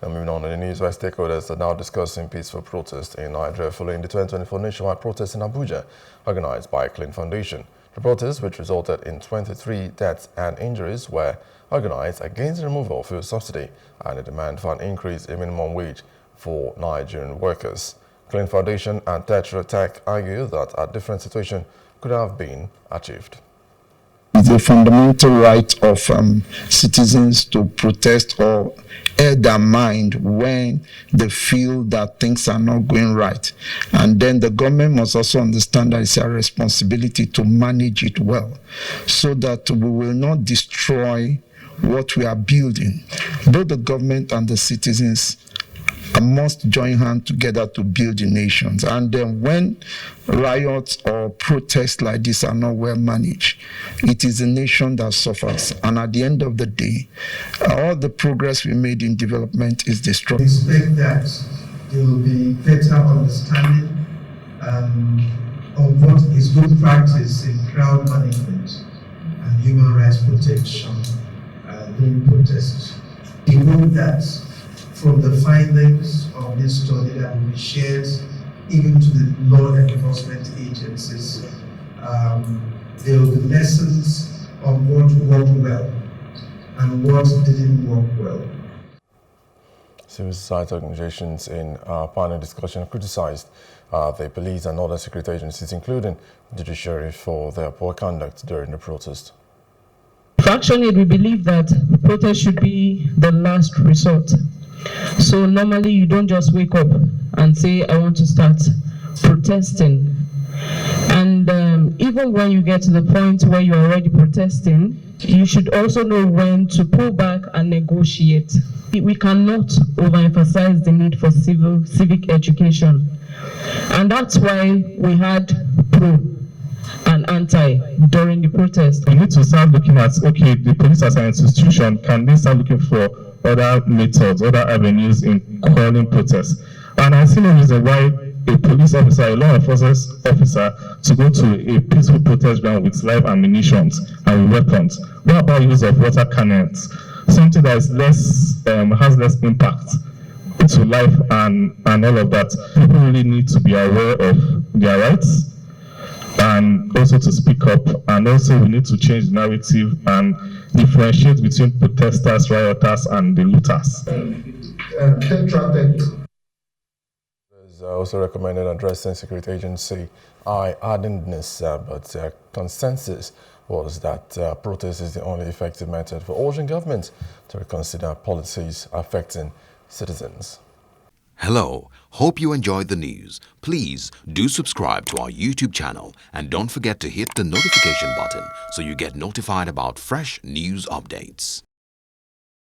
Now moving on to the news, where stakeholders are now discussing peaceful protest in Nigeria following the 2024 nationwide protest in Abuja, organized by Clean Foundation. The protests, which resulted in 23 deaths and injuries, were organized against the removal of fuel subsidy and the demand for an increase in minimum wage for Nigerian workers. Clean Foundation and Tertiary Tech argue that a different situation could have been achieved. It's a fundamental right of citizens to protest or air their mind when they feel that things are not going right. And then the government must also understand that it's our responsibility to manage it well so that we will not destroy what we are building. Both the government and the citizens must join hands together to build the nations. And then when riots or protests like this are not well managed, it is the nation that suffers. And at the end of the day, all the progress we made in development is destroyed. We expect that there will be better understanding of what is good practice in crowd management and human rights protection during protests. We know that from the findings of this study that will be shared even to the law enforcement agencies, there will be lessons on what worked well and what didn't work well. Civil society organizations in our panel discussion criticized the police and other security agencies, including the judiciary, for their poor conduct during the protest. Factually, we believe that protest should be the last resort. So normally you don't just wake up and say, I want to start protesting. And even when you get to the point where you're already protesting, you should also know when to pull back and negotiate. We cannot overemphasize the need for civic education. And that's why we had pro and anti during the protest. We need to start looking at, okay, the police as an institution, can they start looking for other methods, other avenues in calling protests? And I see no reason why a police officer, a law enforcement officer, to go to a peaceful protest ground with live ammunition and weapons. What about use of water cannons? Something that is less, has less impact to life and all of that. People really need to be aware of their rights and also to speak up. And also we need to change the narrative and differentiate between protesters, rioters, and the looters. There's also recommended addressing security agency hard-handedness, but consensus was that protest is the only effective method for urging government to reconsider policies affecting citizens. Hello, hope you enjoyed the news. Please do subscribe to our YouTube channel and don't forget to hit the notification button so you get notified about fresh news updates.